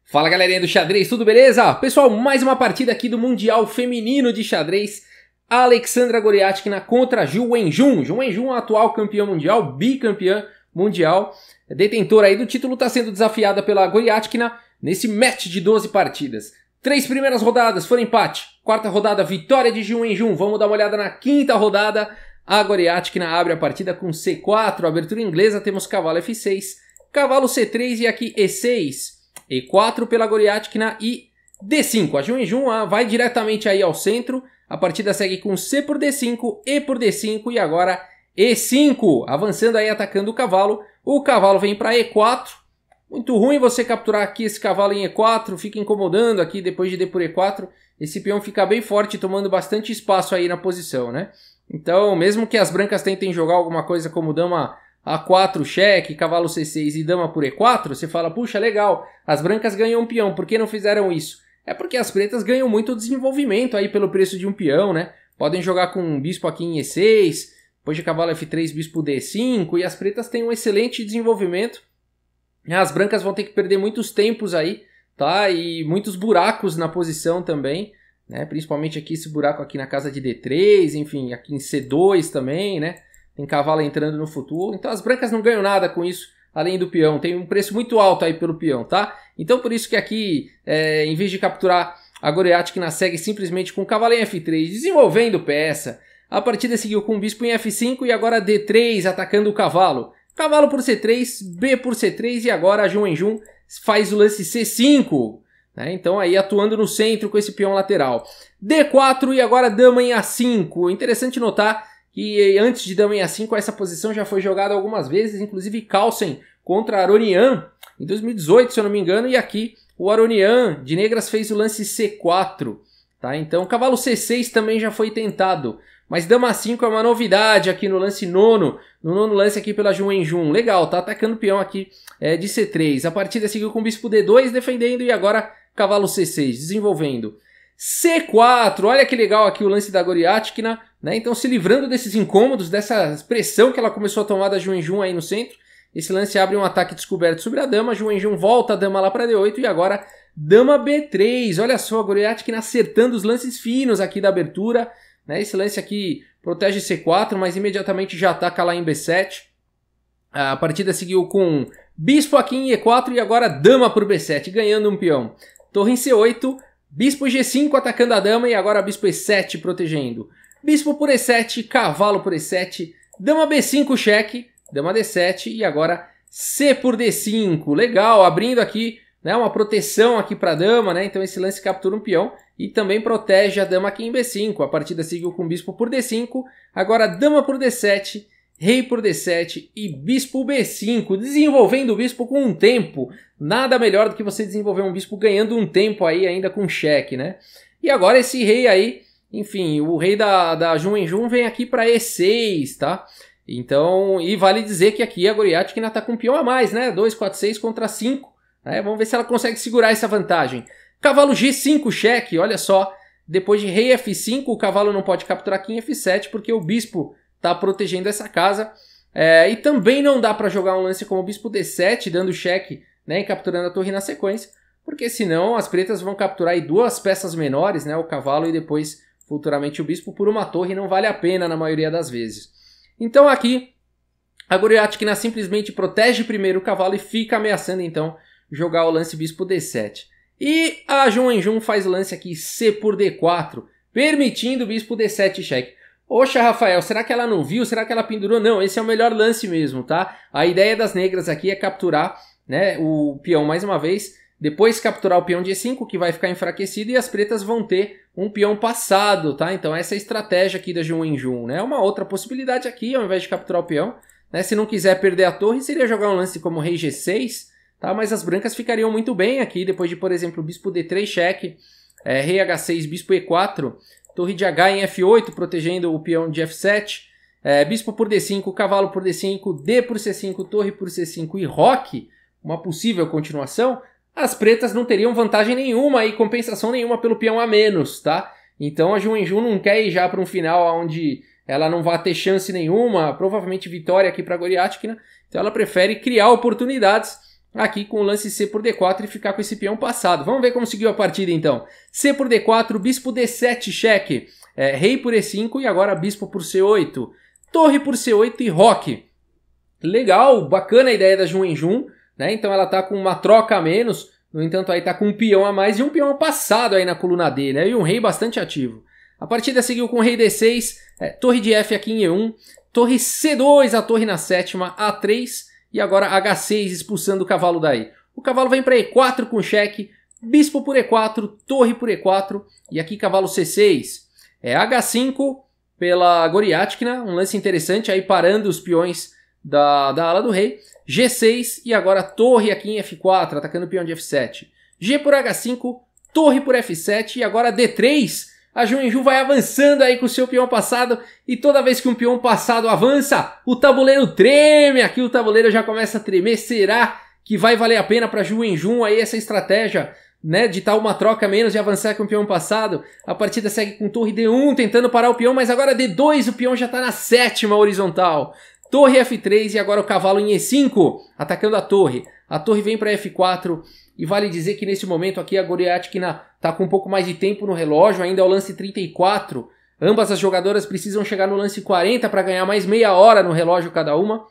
Fala galerinha do xadrez, tudo beleza? Pessoal, mais uma partida aqui do Mundial Feminino de Xadrez. Alexandra Goriatkina contra Ju Wenjun. Ju Wenjun, atual campeã mundial, bicampeã mundial. Detentora aí do título, está sendo desafiada pela Goriatkina nesse match de 12 partidas. 3 primeiras rodadas foram empate. Quarta rodada, vitória de Ju Wenjun. Vamos dar uma olhada na quinta rodada. A Goriatkina abre a partida com C4, abertura inglesa, temos cavalo F6, cavalo C3 e aqui E6. E4 pela Goriatkina e D5. A Ju Wenjun vai diretamente aí ao centro. A partida segue com C por D5, E por D5 e agora E5. Avançando aí, atacando o cavalo. O cavalo vem para E4. Muito ruim você capturar aqui esse cavalo em E4. Fica incomodando aqui depois de D por E4. Esse peão fica bem forte, tomando bastante espaço aí na posição, né? Então, mesmo que as brancas tentem jogar alguma coisa como dama A4, cheque, cavalo C6 e dama por E4, você fala, puxa, legal, as brancas ganham um peão, por que não fizeram isso? É porque as pretas ganham muito desenvolvimento aí pelo preço de um peão, né? Podem jogar com um bispo aqui em E6, depois de cavalo F3, bispo D5, e as pretas têm um excelente desenvolvimento. As brancas vão ter que perder muitos tempos aí, tá? E muitos buracos na posição também, né? Principalmente aqui esse buraco aqui na casa de D3, enfim, aqui em C2 também, né? Tem cavalo entrando no futuro. Então as brancas não ganham nada com isso, além do peão. Tem um preço muito alto aí pelo peão, tá? Então por isso que aqui, em vez de capturar, a Goriatkina segue simplesmente com cavalo em F3, desenvolvendo peça. A partida seguiu com bispo em F5 e agora D3, atacando o cavalo. Cavalo por C3, B por C3 e agora a Ju Wenjun faz o lance C5. Né? Então aí atuando no centro com esse peão lateral. D4 e agora dama em A5. Interessante notar que antes de dama em A5 essa posição já foi jogada algumas vezes, inclusive Carlsen contra Aronian em 2018, se eu não me engano, e aqui o Aronian de negras fez o lance C4, tá? Então cavalo C6 também já foi tentado, mas dama A5 é uma novidade aqui no lance nono, no nono lance aqui pela Ju Wenjun. Legal, tá atacando o peão aqui de C3. A partida seguiu com bispo D2 defendendo e agora cavalo C6 desenvolvendo. C4, olha que legal aqui o lance da Goriatkina, né? Então se livrando desses incômodos, dessa pressão que ela começou a tomar da Ju Wenjun aí no centro. Esse lance abre um ataque descoberto sobre a dama, Ju Wenjun volta a dama lá para D8 e agora dama B3. Olha só, a Goriatkina acertando os lances finos aqui da abertura, né? Esse lance aqui protege C4, mas imediatamente já ataca lá em B7. A partida seguiu com bispo aqui em E4 e agora dama por B7, ganhando um peão. Torre em C8, bispo G5 atacando a dama e agora bispo E7 protegendo. Bispo por E7, cavalo por E7, dama B5 cheque, dama D7 e agora C por D5. Legal, abrindo aqui, né, uma proteção aqui para a dama, né? Então esse lance captura um peão e também protege a dama aqui em B5. A partida seguiu com bispo por D5, agora dama por D7, rei por D7 e bispo B5, desenvolvendo o bispo com um tempo. Nada melhor do que você desenvolver um bispo ganhando um tempo aí ainda com cheque, né? E agora esse rei aí, enfim, o rei da Ju Wenjun vem aqui para E6, tá? Então, e vale dizer que aqui a Goriatkina tá com um peão a mais, né? 2, 4, 6 contra 5. Né? Vamos ver se ela consegue segurar essa vantagem. Cavalo G5 cheque, olha só. Depois de rei F5, o cavalo não pode capturar aqui em F7 porque o bispo tá protegendo essa casa. E também não dá para jogar um lance como o bispo D7, dando cheque, né, e capturando a torre na sequência, porque senão as pretas vão capturar aí duas peças menores, né, o cavalo e depois futuramente o bispo por uma torre, não vale a pena na maioria das vezes. Então aqui a Goriatkina simplesmente protege primeiro o cavalo e fica ameaçando então jogar o lance bispo D7. E a Ju Wenjun faz o lance aqui C por D4, permitindo o bispo D7 cheque. Poxa, Rafael, será que ela não viu? Será que ela pendurou? Não, esse é o melhor lance mesmo, tá? A ideia das negras aqui é capturar, né, o peão mais uma vez, depois capturar o peão de E5, que vai ficar enfraquecido, e as pretas vão ter um peão passado, tá? Então essa é a estratégia aqui da Ju Wenjun, né? Uma outra possibilidade aqui, ao invés de capturar o peão, né, se não quiser perder a torre, seria jogar um lance como rei G6, tá? Mas as brancas ficariam muito bem aqui, depois de, por exemplo, bispo D3 cheque, rei H6, bispo E4, torre de H em F8, protegendo o peão de F7, bispo por D5, cavalo por D5, D por C5, torre por C5 e roque, uma possível continuação, as pretas não teriam vantagem nenhuma e compensação nenhuma pelo peão a menos, tá? Então a Ju Wenjun não quer ir já para um final onde ela não vai ter chance nenhuma, provavelmente vitória aqui para a Goriatkina, então ela prefere criar oportunidades aqui com o lance C por D4 e ficar com esse peão passado. Vamos ver como seguiu a partida então. C por D4, bispo D7, cheque. Rei por E5 e agora bispo por C8. Torre por C8 e roque. Legal, bacana a ideia da Jun Wenjun, né? Então ela tá com uma troca a menos, no entanto aí tá com um peão a mais e um peão passado aí na coluna D, né? E um rei bastante ativo. A partida seguiu com rei D6, torre de F aqui em E1, torre C2, a torre na sétima, A3 e agora H6 expulsando o cavalo daí. O cavalo vem para E4 com cheque, bispo por E4, torre por E4 e aqui cavalo C6. H5 pela Goriatkina, um lance interessante aí parando os peões da ala do rei. G6 e agora torre aqui em F4, atacando o peão de F7. G por H5, torre por F7 e agora D3. A Jun Wenjun vai avançando aí com o seu peão passado e toda vez que um peão passado avança, o tabuleiro treme. Aqui o tabuleiro já começa a tremer. Será que vai valer a pena para Jun Wenjun aí essa estratégia, né, de tal uma troca menos e avançar com o peão passado? A partida segue com torre D1 tentando parar o peão, mas agora D2, o peão já está na sétima horizontal. Torre F3 e agora o cavalo em E5, atacando a torre. A torre vem para F4 e vale dizer que nesse momento aqui a Goriatkina está com um pouco mais de tempo no relógio, ainda é o lance 34. Ambas as jogadoras precisam chegar no lance 40 para ganhar mais meia hora no relógio cada uma.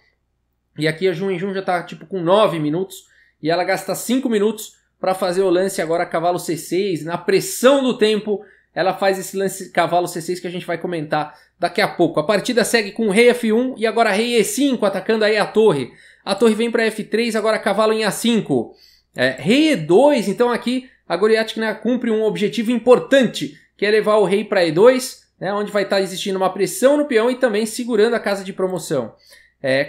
E aqui a Jun Wenjun já está tipo com 9 minutos e ela gasta 5 minutos para fazer o lance agora cavalo C6. Na pressão do tempo, ela faz esse lance cavalo C6 que a gente vai comentar daqui a pouco. A partida segue com rei F1 e agora rei E5, atacando aí a torre. A torre vem para F3, agora cavalo em A5. Rei E2, então aqui a Goriatkina cumpre um objetivo importante, que é levar o rei para E2, né, onde vai estar existindo uma pressão no peão e também segurando a casa de promoção.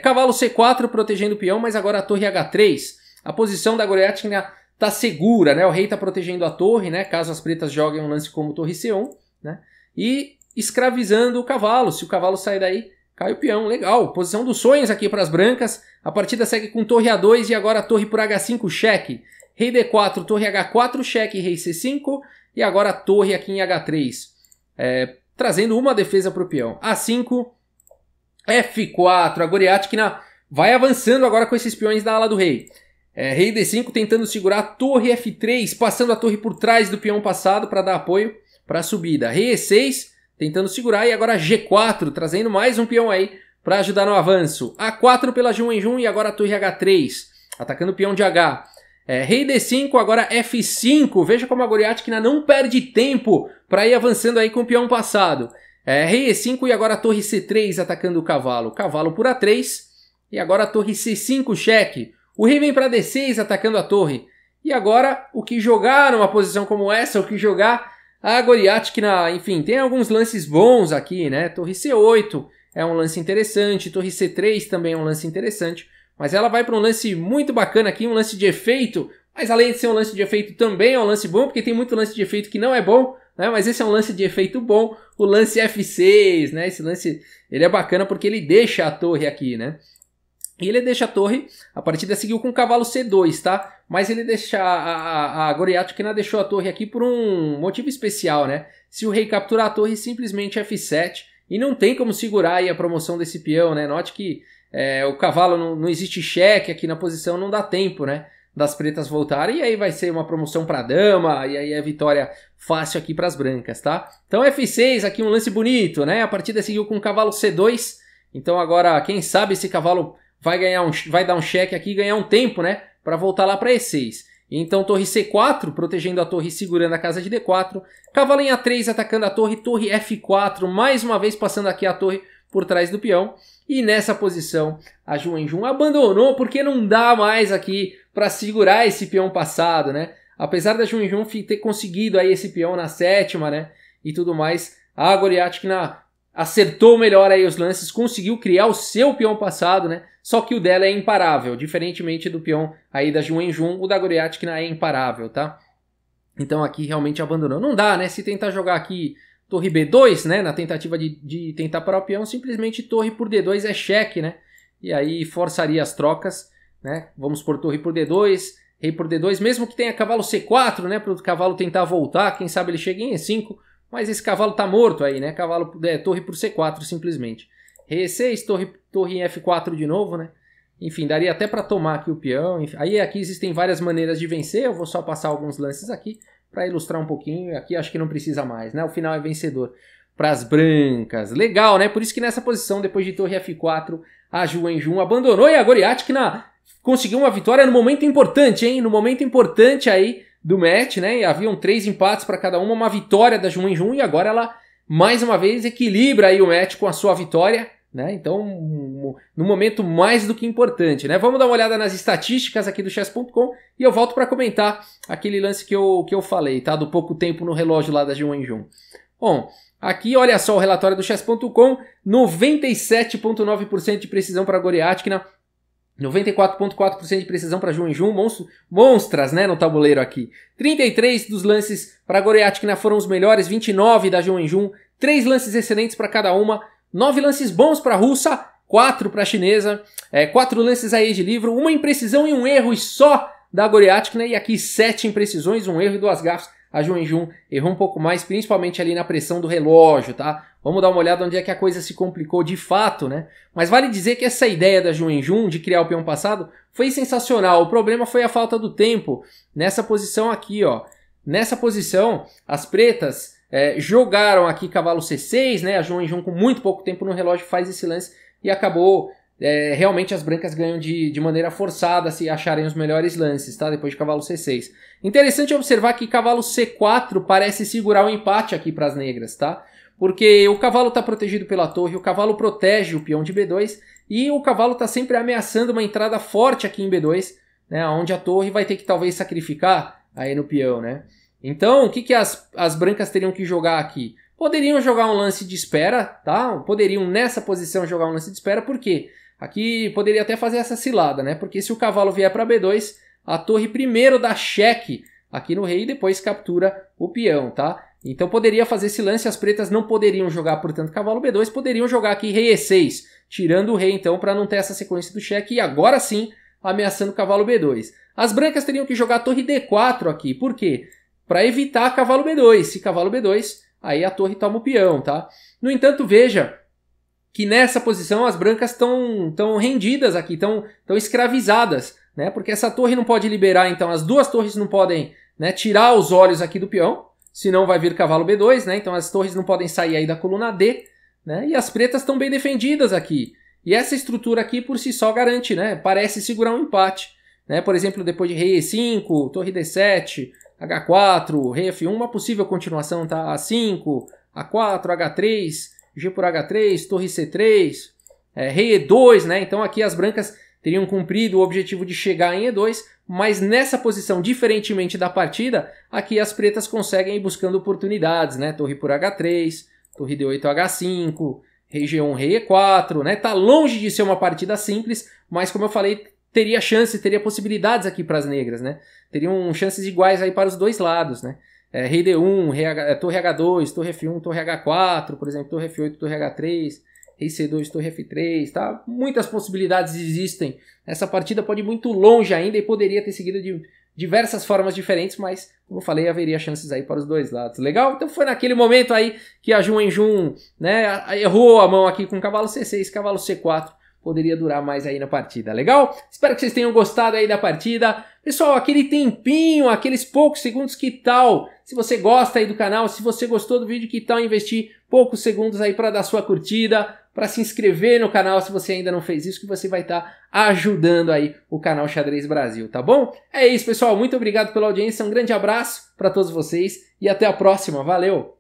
Cavalo C4 protegendo o peão, mas agora a torre H3. A posição da Goriatkina está segura, né? O rei está protegendo a torre, né? Caso as pretas joguem um lance como torre C1, né? E escravizando o cavalo. Se o cavalo sair daí, cai o peão. Legal. Posição dos sonhos aqui para as brancas. A partida segue com torre A2 e agora a torre por H5, cheque. Rei D4, torre H4, cheque, rei C5. E agora a torre aqui em H3. Trazendo uma defesa para o peão. A5, F4. A Goriatkina vai avançando agora com esses peões da ala do rei. Rei D5 tentando segurar a torre F3, passando a torre por trás do peão passado para dar apoio para a subida. Rei E6 tentando segurar e agora G4, trazendo mais um peão aí para ajudar no avanço. A4 pela Jun Wenjun e agora a torre H3, atacando o peão de H. Rei D5, agora F5. Veja como a Goriatkina não perde tempo para ir avançando aí com o peão passado. Rei E5 e agora a torre C3 atacando o cavalo. Cavalo por A3 e agora a torre C5, cheque. O rei vem para D6 atacando a torre. E agora, o que jogar numa posição como essa, o que jogar a Goriatkina, enfim, tem alguns lances bons aqui, né? Torre C8 é um lance interessante, torre C3 também é um lance interessante, mas ela vai para um lance muito bacana aqui, um lance de efeito, mas além de ser um lance de efeito também é um lance bom, porque tem muito lance de efeito que não é bom, né? Mas esse é um lance de efeito bom, o lance F6, né? Esse lance, ele é bacana porque ele deixa a torre aqui, né? E ele deixa a torre, a partida seguiu com o cavalo C2, tá? Mas ele deixa, a Goriatkina deixou a torre aqui por um motivo especial, né? Se o rei capturar a torre, simplesmente F7, e não tem como segurar aí a promoção desse peão, né? Note que o cavalo não existe cheque aqui na posição, não dá tempo, né? Das pretas voltarem, e aí vai ser uma promoção para dama, e aí é vitória fácil aqui para as brancas, tá? Então F6, aqui um lance bonito, né? A partida seguiu com o cavalo C2, então agora, quem sabe esse cavalo vai dar um cheque aqui e ganhar um tempo, né? Para voltar lá para E6. Então torre C4, protegendo a torre e segurando a casa de D4. Cavalo em A3 atacando a torre, torre F4, mais uma vez passando aqui a torre por trás do peão. E nessa posição a Jun Wenjun abandonou porque não dá mais aqui para segurar esse peão passado, né? Apesar da Jun Wenjun ter conseguido aí esse peão na sétima, né? E tudo mais, a Goriatkina acertou melhor aí os lances, conseguiu criar o seu peão passado, né? Só que o dela é imparável, diferentemente do peão aí da Jun Wenjun, o da Goriatkina é imparável, tá? Então aqui realmente abandonou. Não dá, né? Se tentar jogar aqui torre B2, né? Na tentativa de tentar parar o peão, simplesmente torre por D2 é cheque, né? E aí forçaria as trocas, né? Vamos por torre por D2, rei por D2, mesmo que tenha cavalo C4, né? Para o cavalo tentar voltar, quem sabe ele chega em E5, mas esse cavalo tá morto aí, né? Torre por C4 simplesmente. Rei E6, torre em F4 de novo, né? Enfim, daria até para tomar aqui o peão. Enfim, aí aqui existem várias maneiras de vencer. Eu vou só passar alguns lances aqui para ilustrar um pouquinho. Aqui acho que não precisa mais, né? O final é vencedor para as brancas. Legal, né? Por isso que nessa posição, depois de torre F4, a Zhu Wenjun abandonou e a Goryachkina conseguiu uma vitória no momento importante, hein? No momento importante aí do match, né? E haviam 3 empates para cada uma vitória da Zhu Wenjun e agora ela, mais uma vez, equilibra aí o match com a sua vitória, né? Então, no momento mais do que importante, né? Vamos dar uma olhada nas estatísticas aqui do chess.com e eu volto para comentar aquele lance que eu falei, tá? Do pouco tempo no relógio lá da Zhu Wenjun. Bom, aqui olha só o relatório do chess.com, 97,9% de precisão para a Goryachkina, 94,4% de precisão para Zhu Wenjun, monstras, né, no tabuleiro aqui. 33 dos lances para a Goryachkina foram os melhores, 29 da Zhu Wenjun, 3 lances excelentes para cada uma, 9 lances bons para a russa, 4 para a chinesa, 4 lances aí de livro, uma imprecisão e um erro e só da Goryachkina, e aqui 7 imprecisões, um erro e 2 gafes. A Zhu Wenjun errou um pouco mais, principalmente ali na pressão do relógio, tá? Vamos dar uma olhada onde é que a coisa se complicou de fato, né? Mas vale dizer que essa ideia da Zhu Wenjun de criar o peão passado foi sensacional. O problema foi a falta do tempo nessa posição aqui, ó. Nessa posição, as pretas jogaram aqui cavalo C6, né? A Zhu Wenjun com muito pouco tempo no relógio faz esse lance e acabou... realmente as brancas ganham de maneira forçada se acharem os melhores lances, tá? Depois de cavalo C6. Interessante observar que cavalo C4 parece segurar o empate aqui para as negras, tá? Porque o cavalo está protegido pela torre, o cavalo protege o peão de B2 e o cavalo está sempre ameaçando uma entrada forte aqui em B2, né? Onde a torre vai ter que talvez sacrificar aí no peão, né? Então, o que as brancas teriam que jogar aqui? Poderiam jogar um lance de espera, tá? Poderiam nessa posição jogar um lance de espera, por quê? Aqui poderia até fazer essa cilada, né? Porque se o cavalo vier para B2, a torre primeiro dá cheque aqui no rei e depois captura o peão, tá? Então poderia fazer esse lance, as pretas não poderiam jogar, portanto, cavalo B2, poderiam jogar aqui rei E6, tirando o rei então para não ter essa sequência do cheque e agora sim ameaçando o cavalo B2. As brancas teriam que jogar torre D4 aqui, por quê? Para evitar cavalo B2, se cavalo B2, aí a torre toma o peão, tá? No entanto, veja que nessa posição as brancas estão rendidas aqui, estão escravizadas, né? Porque essa torre não pode liberar, então as duas torres não podem, né, tirar os olhos aqui do peão, senão vai vir cavalo B2, né? Então as torres não podem sair aí da coluna D, né? E as pretas estão bem defendidas aqui. E essa estrutura aqui por si só garante, né? Parece segurar um empate, né? Por exemplo, depois de rei E5, torre D7, H4, rei F1, uma possível continuação, tá? A5, A4, H3, G por H3, torre C3, rei E2, né? Então aqui as brancas teriam cumprido o objetivo de chegar em E2, mas nessa posição, diferentemente da partida, aqui as pretas conseguem ir buscando oportunidades, né? Torre por H3, torre D8, H5, rei G1, rei E4, né? Tá longe de ser uma partida simples, mas como eu falei, teria chance, teria possibilidades aqui para as negras, né? Teriam chances iguais aí para os dois lados, né? Rei D1, torre H2, torre F1, torre H4, por exemplo, torre F8, torre H3, rei C2, torre F3, tá? Muitas possibilidades existem. Essa partida pode ir muito longe ainda e poderia ter seguido de diversas formas diferentes, mas, como eu falei, haveria chances aí para os dois lados. Legal? Então foi naquele momento aí que a Zhu Wenjun, né, errou a mão aqui com cavalo C6, cavalo C4. Poderia durar mais aí na partida, legal? Espero que vocês tenham gostado aí da partida. Pessoal, aquele tempinho, aqueles poucos segundos, que tal? Se você gosta aí do canal, se você gostou do vídeo, que tal investir poucos segundos aí para dar sua curtida, para se inscrever no canal se você ainda não fez isso, que você vai estar ajudando aí o canal Xadrez Brasil, tá bom? É isso, pessoal. Muito obrigado pela audiência, um grande abraço para todos vocês e até a próxima. Valeu!